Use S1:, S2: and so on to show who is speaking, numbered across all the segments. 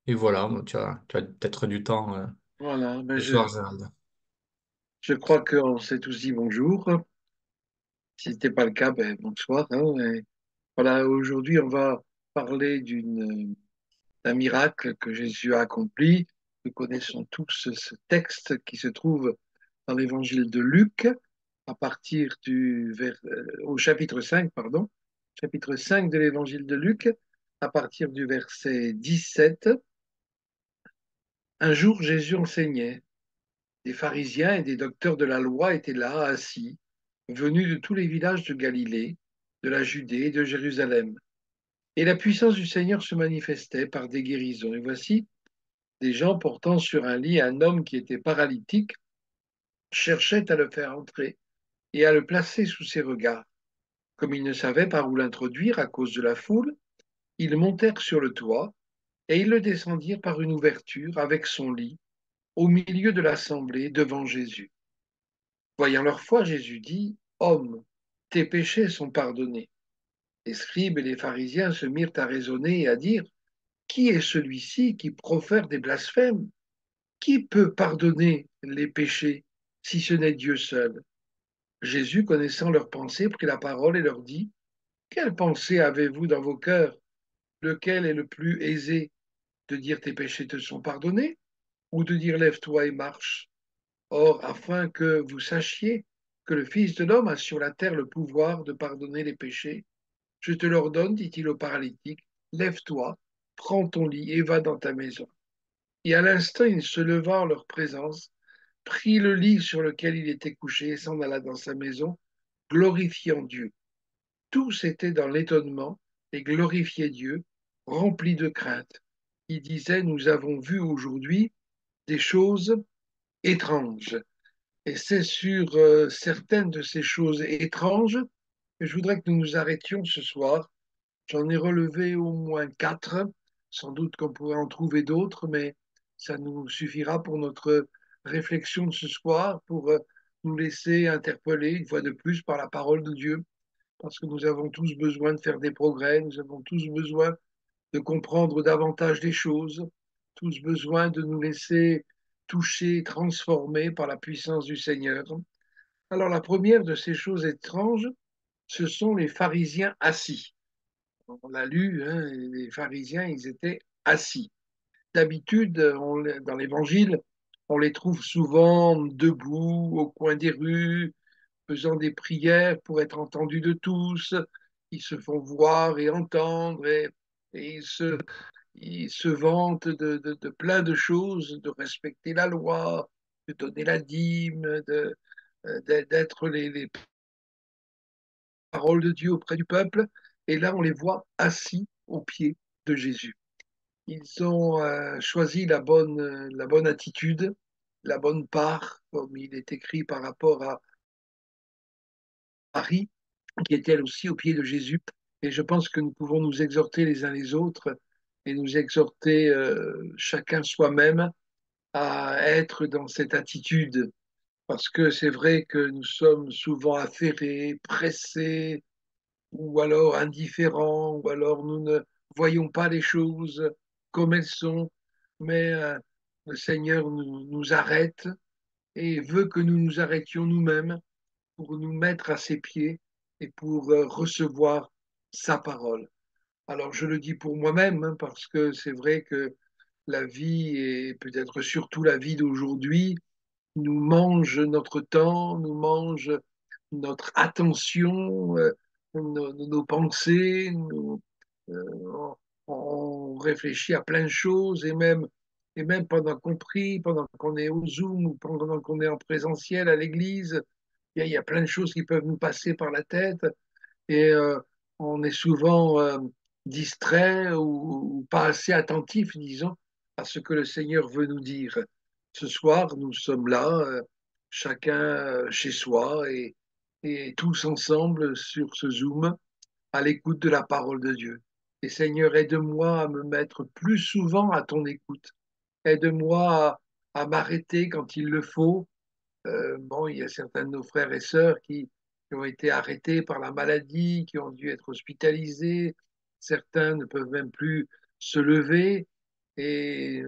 S1: Et voilà, tu as peut-être du temps
S2: Voilà,
S1: ce soir, Gérald.
S2: je crois qu'on s'est tous dit bonjour. Si ce n'était pas le cas, ben, bonsoir, hein. Et voilà, aujourd'hui, on va parler d'un miracle que Jésus a accompli. Nous connaissons tous ce texte qui se trouve dans l'évangile de Luc, à partir au chapitre 5, pardon, chapitre 5 de l'évangile de Luc, à partir du verset 17. Un jour, Jésus enseignait. Des pharisiens et des docteurs de la loi étaient là, assis, venus de tous les villages de Galilée, de la Judée et de Jérusalem. Et la puissance du Seigneur se manifestait par des guérisons. Et voici, des gens portant sur un lit un homme qui était paralytique cherchaient à le faire entrer et à le placer sous ses regards. Comme ils ne savaient par où l'introduire à cause de la foule, ils montèrent sur le toit et ils le descendirent par une ouverture avec son lit au milieu de l'assemblée devant Jésus. Voyant leur foi, Jésus dit, Homme, tes péchés sont pardonnés. Les scribes et les pharisiens se mirent à raisonner et à dire, Qui est celui-ci qui profère des blasphèmes? Qui peut pardonner les péchés si ce n'est Dieu seul? Jésus, connaissant leurs pensées, prit la parole et leur dit, Quelle pensée avez-vous dans vos cœurs? Lequel est le plus aisé de dire tes péchés te sont pardonnés ou de dire lève-toi et marche? Or, afin que vous sachiez que le Fils de l'homme a sur la terre le pouvoir de pardonner les péchés, je te l'ordonne, dit-il au paralytique, lève-toi, prends ton lit et va dans ta maison. Et à l'instant, il se leva en leur présence, prit le lit sur lequel il était couché et s'en alla dans sa maison, glorifiant Dieu. Tous étaient dans l'étonnement et glorifiaient Dieu, remplis de crainte. Ils disaient, nous avons vu aujourd'hui des choses étranges. Et c'est sur certaines de ces choses étranges que je voudrais que nous nous arrêtions ce soir. J'en ai relevé au moins quatre. Sans doute qu'on pourrait en trouver d'autres, mais ça nous suffira pour notre réflexion de ce soir, pour nous laisser interpeller une fois de plus par la parole de Dieu, parce que nous avons tous besoin de faire des progrès, nous avons tous besoin de comprendre davantage les choses, tous besoin de nous laisser toucher, transformer par la puissance du Seigneur. Alors la première de ces choses étranges, ce sont les pharisiens assis. On l'a lu, hein, les pharisiens, ils étaient assis. D'habitude, dans l'Évangile, on les trouve souvent debout au coin des rues, faisant des prières pour être entendus de tous. Ils se font voir et entendre et ils se vantent de plein de choses, de respecter la loi, de donner la dîme, d'être les paroles de Dieu auprès du peuple. Et là, on les voit assis aux pieds de Jésus. Ils ont choisi la bonne attitude, la bonne part, comme il est écrit par rapport à Marie, qui est elle aussi aux pieds de Jésus. Et je pense que nous pouvons nous exhorter les uns les autres et nous exhorter chacun soi-même à être dans cette attitude. Parce que c'est vrai que nous sommes souvent affairés, pressés, ou alors indifférents, ou alors nous ne voyons pas les choses comme elles sont, mais le Seigneur nous arrête et veut que nous nous arrêtions nous-mêmes pour nous mettre à ses pieds et pour recevoir sa parole. Alors je le dis pour moi-même, hein, parce que c'est vrai que la vie, et peut-être surtout la vie d'aujourd'hui, nous mange notre temps, nous mange notre attention, nos pensées, on réfléchit à plein de choses et même pendant qu'on prie, pendant qu'on est au Zoom ou pendant qu'on est en présentiel à l'église, il y a plein de choses qui peuvent nous passer par la tête et on est souvent distrait ou pas assez attentif, disons, à ce que le Seigneur veut nous dire. Ce soir, nous sommes là, chacun chez soi et tous ensemble sur ce Zoom, à l'écoute de la parole de Dieu. Et Seigneur, aide-moi à me mettre plus souvent à ton écoute. Aide-moi à m'arrêter quand il le faut. Bon, il y a certains de nos frères et sœurs qui ont été arrêtés par la maladie, qui ont dû être hospitalisés. Certains ne peuvent même plus se lever. Et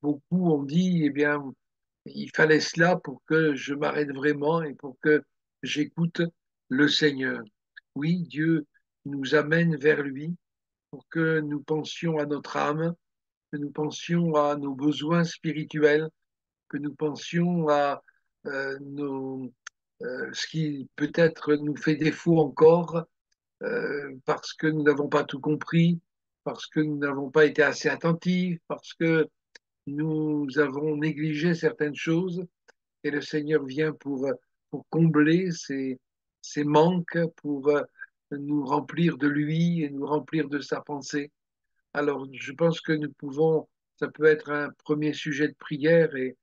S2: beaucoup ont dit, eh bien, il fallait cela pour que je m'arrête vraiment et pour que j'écoute le Seigneur. Oui, Dieu nous amène vers lui pour que nous pensions à notre âme, que nous pensions à nos besoins spirituels, que nous pensions à ce qui peut-être nous fait défaut encore parce que nous n'avons pas tout compris, parce que nous n'avons pas été assez attentifs, parce que nous avons négligé certaines choses et le Seigneur vient pour combler ces manques, pour nous remplir de lui et nous remplir de sa pensée. Alors, je pense que nous pouvons, ça peut être un premier sujet de prière et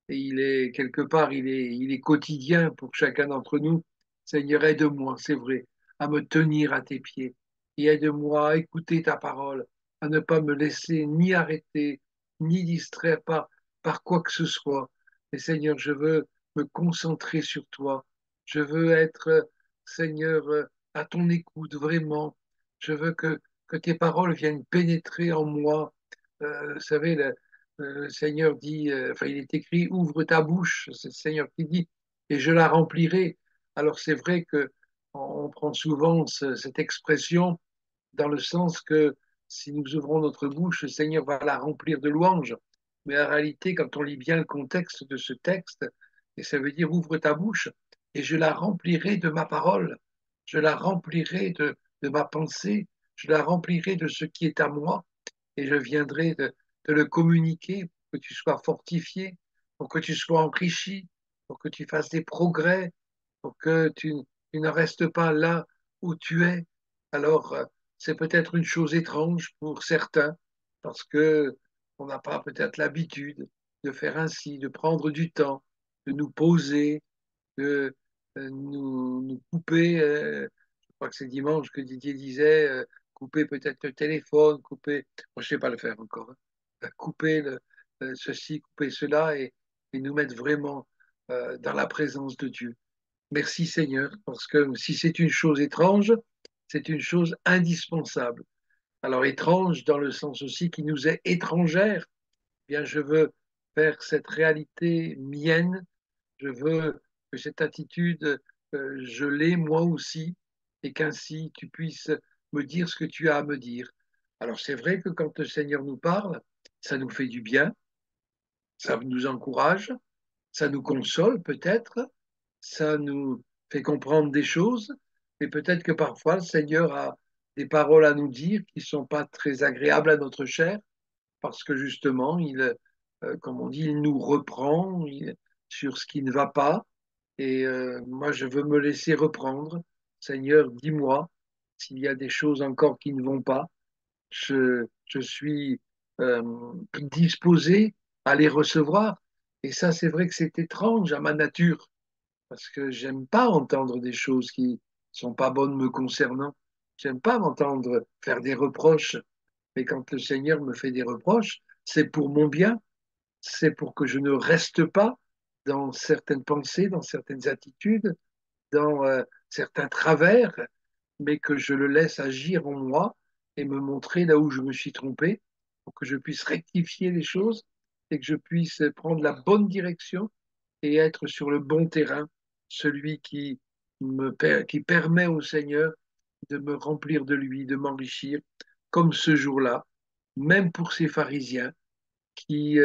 S2: il est quelque part, il est quotidien pour chacun d'entre nous. Seigneur, aide-moi, c'est vrai, à me tenir à tes pieds et aide-moi à écouter ta parole, à ne pas me laisser ni arrêter, ni distraire par quoi que ce soit. Et Seigneur, je veux me concentrer sur toi. Je veux être, Seigneur, à ton écoute, vraiment. Je veux que tes paroles viennent pénétrer en moi. Vous savez, le Seigneur dit, enfin, il est écrit, ouvre ta bouche, c'est le Seigneur qui dit, et je la remplirai. Alors c'est vrai que on prend souvent cette expression dans le sens que si nous ouvrons notre bouche, le Seigneur va la remplir de louanges. Mais en réalité, quand on lit bien le contexte de ce texte, et ça veut dire ouvre ta bouche et je la remplirai de ma parole, je la remplirai de ma pensée, je la remplirai de ce qui est à moi et je viendrai te le communiquer pour que tu sois fortifié, pour que tu sois enrichi, pour que tu fasses des progrès, pour que tu ne restes pas là où tu es. Alors, c'est peut-être une chose étrange pour certains, parce que on n'a pas peut-être l'habitude de faire ainsi, de prendre du temps, de nous poser, de nous couper. Je crois que c'est dimanche que Didier disait couper peut-être le téléphone, couper. Moi, je ne sais pas le faire encore. Hein. Couper ceci, couper cela et nous mettre vraiment dans la présence de Dieu. Merci Seigneur, parce que si c'est une chose étrange, c'est une chose indispensable. Alors étrange dans le sens aussi qui nous est étrangère. Eh bien, je veux faire cette réalité mienne. Je veux que cette attitude, je l'ai moi aussi, et qu'ainsi tu puisses me dire ce que tu as à me dire. Alors c'est vrai que quand le Seigneur nous parle, ça nous fait du bien, ça nous encourage, ça nous console peut-être, ça nous fait comprendre des choses, mais peut-être que parfois le Seigneur a des paroles à nous dire qui ne sont pas très agréables à notre chair, parce que justement, comme on dit, il nous reprend sur ce qui ne va pas. Et moi, je veux me laisser reprendre. Seigneur, dis-moi s'il y a des choses encore qui ne vont pas. Je suis disposé à les recevoir. Et ça, c'est vrai que c'est étrange à ma nature, parce que j'aime pas entendre des choses qui sont pas bonnes me concernant. J'aime pas m'entendre faire des reproches. Mais quand le Seigneur me fait des reproches, c'est pour mon bien, c'est pour que je ne reste pas dans certaines pensées, dans certaines attitudes, dans certains travers, mais que je le laisse agir en moi et me montrer là où je me suis trompé, pour que je puisse rectifier les choses et que je puisse prendre la bonne direction et être sur le bon terrain, celui qui permet au Seigneur de me remplir de lui, de m'enrichir, comme ce jour-là, même pour ces pharisiens qui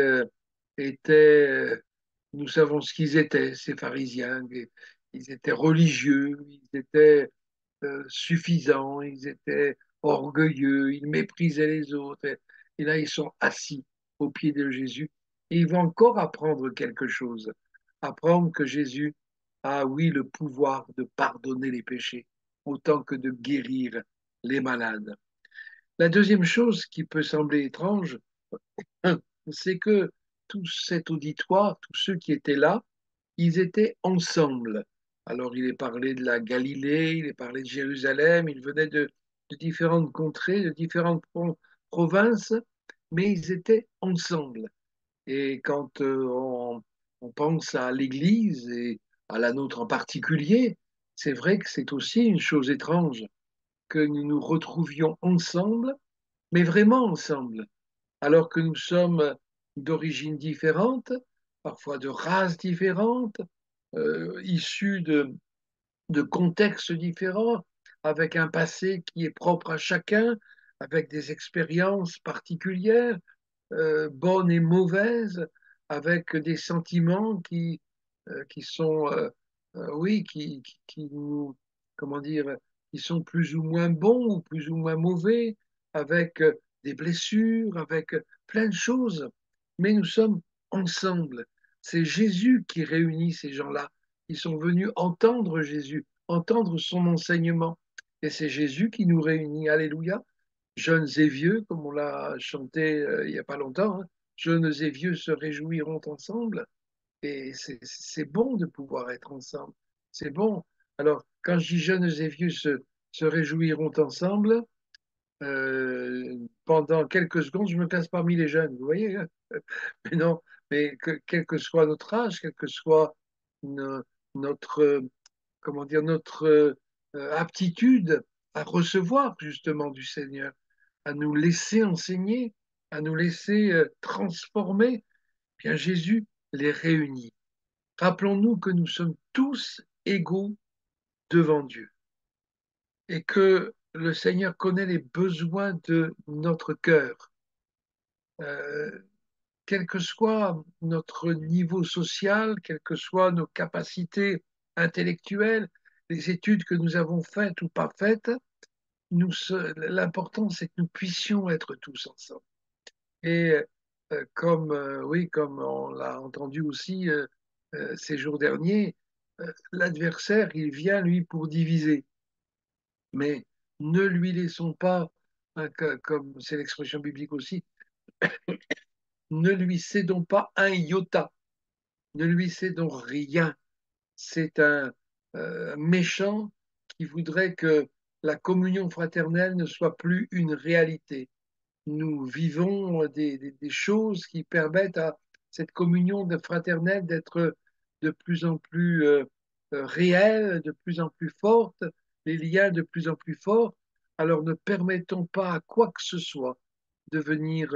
S2: étaient, nous savons ce qu'ils étaient, ces pharisiens, ils étaient religieux, ils étaient suffisants, ils étaient orgueilleux, ils méprisaient les autres. Et là, ils sont assis au pied de Jésus et ils vont encore apprendre quelque chose. Apprendre que Jésus a, oui, le pouvoir de pardonner les péchés autant que de guérir les malades. La deuxième chose qui peut sembler étrange, c'est que tout cet auditoire, tous ceux qui étaient là, ils étaient ensemble. Alors, il est parlé de la Galilée, il est parlé de Jérusalem, ils venaient de différentes contrées, de différentes provinces, mais ils étaient ensemble. Et quand on pense à l'Église et à la nôtre en particulier, c'est vrai que c'est aussi une chose étrange que nous nous retrouvions ensemble, mais vraiment ensemble. alors que nous sommes d'origines différentes, parfois de races différentes, issus de contextes différents, avec un passé qui est propre à chacun, avec des expériences particulières, bonnes et mauvaises, avec des sentiments qui sont, oui, qui nous, comment dire, qui sont plus ou moins bons ou plus ou moins mauvais, avec des blessures, avec plein de choses. Mais nous sommes ensemble. C'est Jésus qui réunit ces gens-là. Ils sont venus entendre Jésus, entendre son enseignement. Et c'est Jésus qui nous réunit. Alléluia. Jeunes et vieux, comme on l'a chanté il n'y a pas longtemps, hein. Jeunes et vieux se réjouiront ensemble. Et c'est bon de pouvoir être ensemble. C'est bon. Alors, quand je dis jeunes et vieux se réjouiront ensemble, pendant quelques secondes, je me place parmi les jeunes, vous voyez, hein. Mais non, mais quel que soit notre âge, quelle que soit no- notre, comment dire, notre aptitude à recevoir justement du Seigneur, à nous laisser enseigner, à nous laisser transformer, bien Jésus les réunit. Rappelons-nous que nous sommes tous égaux devant Dieu et que le Seigneur connaît les besoins de notre cœur. Euh, Quel que soit notre niveau social, quelles que soient nos capacités intellectuelles, les études que nous avons faites ou pas faites, l'important c'est que nous puissions être tous ensemble. Et oui, comme on l'a entendu aussi ces jours derniers, l'adversaire, il vient lui pour diviser. Mais ne lui laissons pas, hein, comme c'est l'expression biblique aussi, ne lui cédons pas un iota, ne lui cédons rien. C'est un méchant qui voudrait que la communion fraternelle ne soit plus une réalité. Nous vivons des choses qui permettent à cette communion fraternelle d'être de plus en plus réelle, de plus en plus forte, les liens de plus en plus forts. Alors ne permettons pas à quoi que ce soit de venir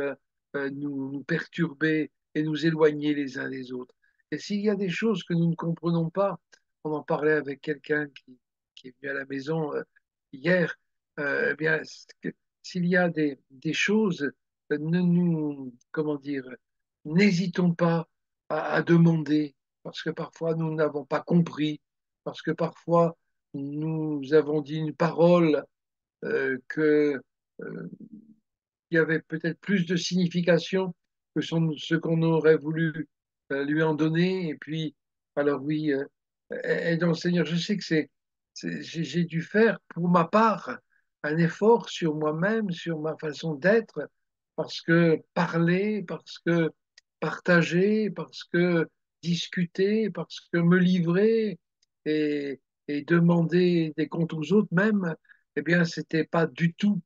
S2: nous perturber et nous éloigner les uns des autres. Et s'il y a des choses que nous ne comprenons pas, on en parlait avec quelqu'un qui est venu à la maison hier, eh bien, s'il y a des choses, ne nous, comment dire, n'hésitons pas à demander, parce que parfois nous n'avons pas compris, parce que parfois nous avons dit une parole que qui avait peut-être plus de signification que ce qu'on aurait voulu lui en donner. Et puis, alors oui, aidons le Seigneur. Je sais que j'ai dû faire pour ma part un effort sur moi-même, sur ma façon d'être, parce que parler, parce que partager, parce que discuter, parce que me livrer et, et demander des comptes aux autres même, eh bien, c'était pas du tout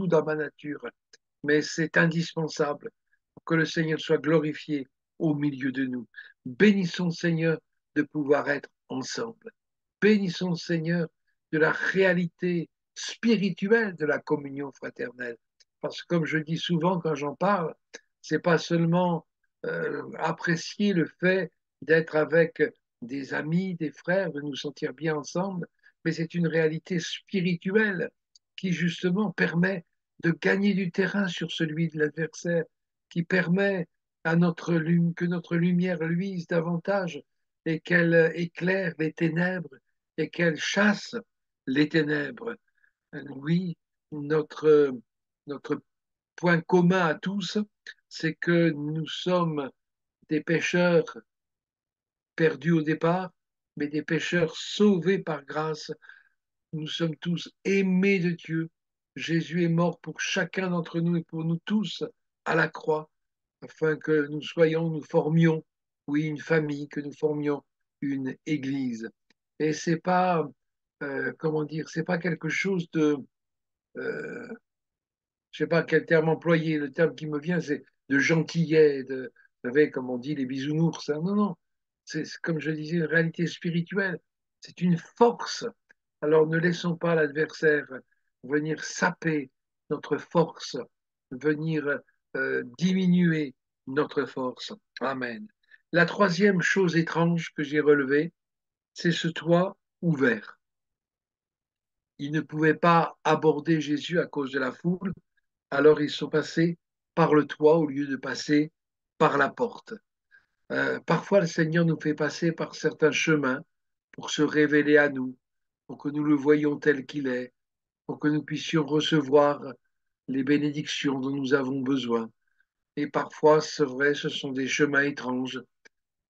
S2: dans ma nature, mais c'est indispensable pour que le Seigneur soit glorifié au milieu de nous. Bénissons le Seigneur de pouvoir être ensemble. Bénissons le Seigneur de la réalité spirituelle de la communion fraternelle. Parce que comme je dis souvent quand j'en parle, c'est pas seulement apprécier le fait d'être avec des amis, des frères, de nous sentir bien ensemble, mais c'est une réalité spirituelle qui justement permet de gagner du terrain sur celui de l'adversaire, qui permet que notre lumière luise davantage et qu'elle éclaire les ténèbres et qu'elle chasse les ténèbres. Oui, notre point commun à tous, c'est que nous sommes des pécheurs perdus au départ, mais des pécheurs sauvés par grâce. Nous sommes tous aimés de Dieu. Jésus est mort pour chacun d'entre nous et pour nous tous à la croix, afin que nous formions, oui, une famille, que nous formions une église. Et c'est pas, comment dire, c'est pas quelque chose de, euh, je sais pas quel terme employer. Le terme qui me vient, c'est de gentillet, vous savez, comme on dit, les bisounours, hein. Non, non, comme je disais, une réalité spirituelle. C'est une force. Alors ne laissons pas l'adversaire venir saper notre force, venir diminuer notre force. Amen. La troisième chose étrange que j'ai relevée, c'est ce toit ouvert. Ils ne pouvaient pas aborder Jésus à cause de la foule, alors ils sont passés par le toit au lieu de passer par la porte. Parfois, le Seigneur nous fait passer par certains chemins pour se révéler à nous, pour que nous le voyions tel qu'il est, pour que nous puissions recevoir les bénédictions dont nous avons besoin. Et parfois, c'est vrai, ce sont des chemins étranges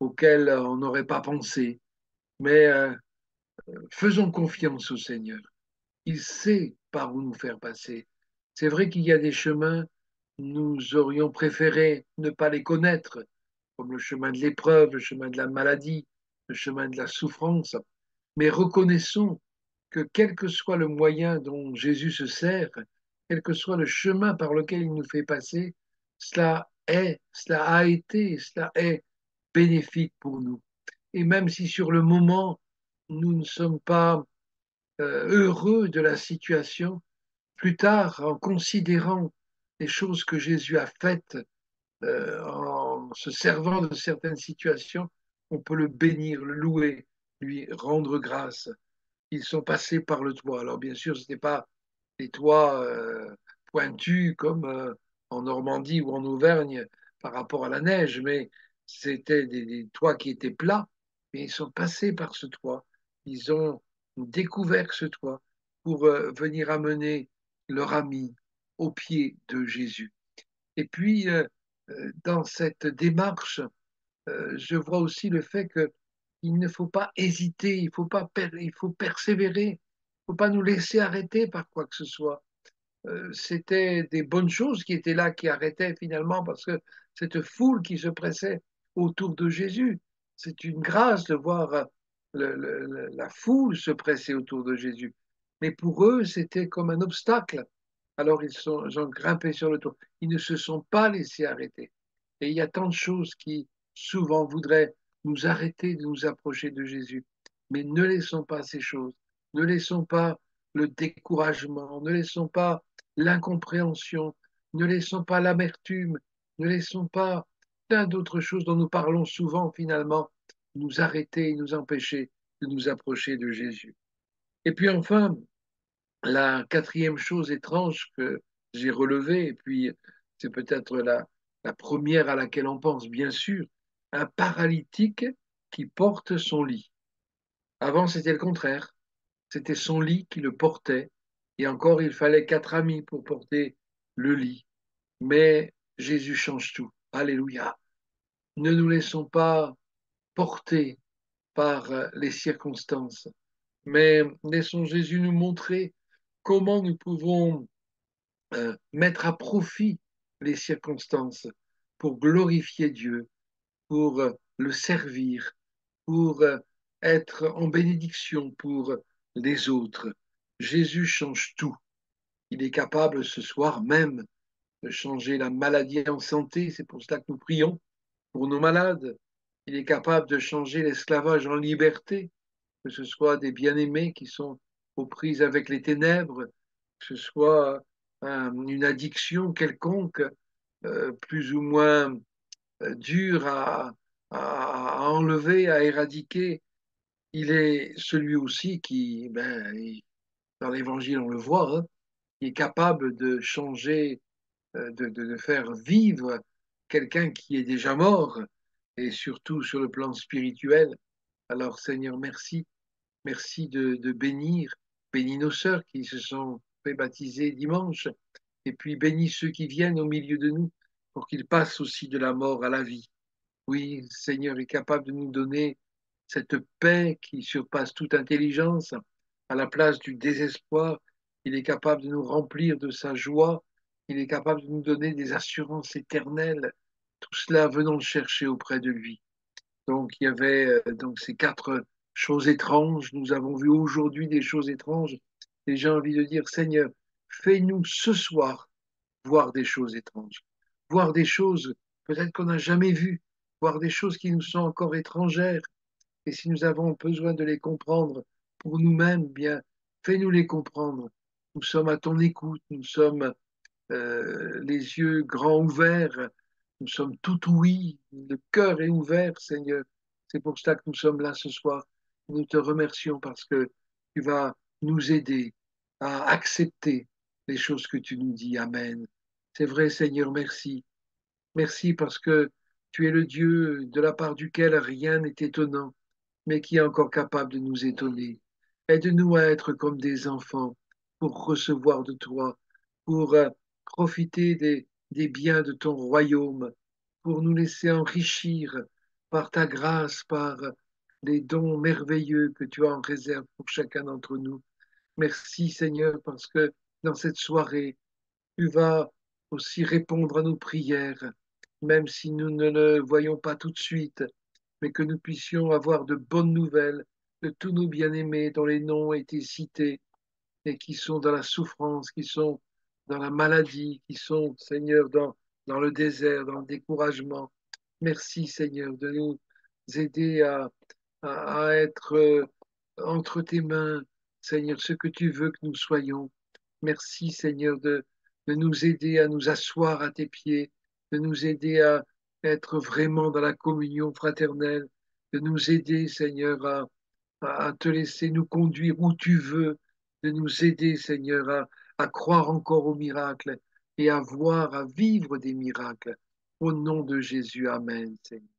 S2: auxquels on n'aurait pas pensé. Mais faisons confiance au Seigneur. Il sait par où nous faire passer. C'est vrai qu'il y a des chemins, nous aurions préféré ne pas les connaître, comme le chemin de l'épreuve, le chemin de la maladie, le chemin de la souffrance. Mais reconnaissons que quel que soit le moyen dont Jésus se sert, quel que soit le chemin par lequel il nous fait passer, cela a été, cela est bénéfique pour nous. Et même si sur le moment, nous ne sommes pas heureux de la situation, plus tard, en considérant les choses que Jésus a faites, en se servant de certaines situations, on peut le bénir, le louer, lui rendre grâce. Ils sont passés par le toit. Alors bien sûr, ce n'était pas des toits pointus comme en Normandie ou en Auvergne par rapport à la neige, mais c'était des toits qui étaient plats, mais ils sont passés par ce toit. Ils ont découvert ce toit pour venir amener leur ami au pied de Jésus. Et puis, dans cette démarche, je vois aussi le fait qu'il ne faut pas hésiter, il faut persévérer, il ne faut pas nous laisser arrêter par quoi que ce soit. C'était des bonnes choses qui étaient là, qui arrêtaient finalement, parce que cette foule qui se pressait autour de Jésus, c'est une grâce de voir la foule se presser autour de Jésus. Mais pour eux, c'était comme un obstacle. Alors ils ont grimpé sur le toit. Ils ne se sont pas laissés arrêter. Et il y a tant de choses qui souvent voudraient nous arrêter de nous approcher de Jésus. Mais ne laissons pas ces choses. Ne laissons pas le découragement. Ne laissons pas l'incompréhension, ne laissons pas l'amertume, ne laissons pas plein d'autres choses dont nous parlons souvent finalement nous arrêter et nous empêcher de nous approcher de Jésus. Et puis enfin, la quatrième chose étrange que j'ai relevée, et puis c'est peut-être la première à laquelle on pense, bien sûr, un paralytique qui porte son lit. Avant, c'était le contraire. C'était son lit qui le portait. Et encore, il fallait quatre amis pour porter le lit. Mais Jésus change tout. Alléluia. Ne nous laissons pas porter par les circonstances, mais laissons Jésus nous montrer comment nous pouvons mettre à profit les circonstances pour glorifier Dieu, pour le servir, pour être en bénédiction pour les autres. Jésus change tout. Il est capable ce soir même de changer la maladie en santé. C'est pour cela que nous prions pour nos malades. Il est capable de changer l'esclavage en liberté, que ce soit des bien-aimés qui sont aux prises avec les ténèbres, que ce soit une addiction quelconque, plus ou moins dure à enlever, à éradiquer. Il est celui aussi qui, dans l'Évangile, on le voit, hein, qui est capable de changer, de faire vivre quelqu'un qui est déjà mort, et surtout sur le plan spirituel. Alors Seigneur, merci, merci de bénir, bénis nos sœurs qui se sont fait baptiser dimanche, et puis bénis ceux qui viennent au milieu de nous pour qu'ils passent aussi de la mort à la vie. Oui, Seigneur est capable de nous donner cette paix qui surpasse toute intelligence. À la place du désespoir, il est capable de nous remplir de sa joie. Il est capable de nous donner des assurances éternelles. Tout cela, venons le chercher auprès de lui. Donc, il y avait donc ces quatre choses étranges. Nous avons vu aujourd'hui des choses étranges. Et j'ai envie de dire, Seigneur, fais-nous ce soir voir des choses étranges, voir des choses peut-être qu'on n'a jamais vues, voir des choses qui nous sont encore étrangères. Et si nous avons besoin de les comprendre pour nous-mêmes, bien, fais-nous les comprendre. Nous sommes à ton écoute, nous sommes les yeux grands ouverts. Nous sommes tout ouïs, le cœur est ouvert, Seigneur. C'est pour cela que nous sommes là ce soir. Nous te remercions parce que tu vas nous aider à accepter les choses que tu nous dis. Amen. C'est vrai, Seigneur, merci. Merci parce que tu es le Dieu de la part duquel rien n'est étonnant, mais qui est encore capable de nous étonner. Aide-nous à être comme des enfants pour recevoir de toi, pour profiter des biens de ton royaume, pour nous laisser enrichir par ta grâce, par les dons merveilleux que tu as en réserve pour chacun d'entre nous. Merci Seigneur parce que dans cette soirée, tu vas aussi répondre à nos prières, même si nous ne le voyons pas tout de suite, mais que nous puissions avoir de bonnes nouvelles de tous nos bien-aimés dont les noms ont été cités et qui sont dans la souffrance, qui sont dans la maladie, qui sont, Seigneur, dans le désert, dans le découragement. Merci, Seigneur, de nous aider à être entre tes mains, Seigneur, ce que tu veux que nous soyons. Merci, Seigneur, de nous aider à nous asseoir à tes pieds, de nous aider à être vraiment dans la communion fraternelle, de nous aider, Seigneur, à te laisser nous conduire où tu veux, de nous aider, Seigneur, à croire encore aux miracles et à voir, à vivre des miracles. Au nom de Jésus, Amen, Seigneur.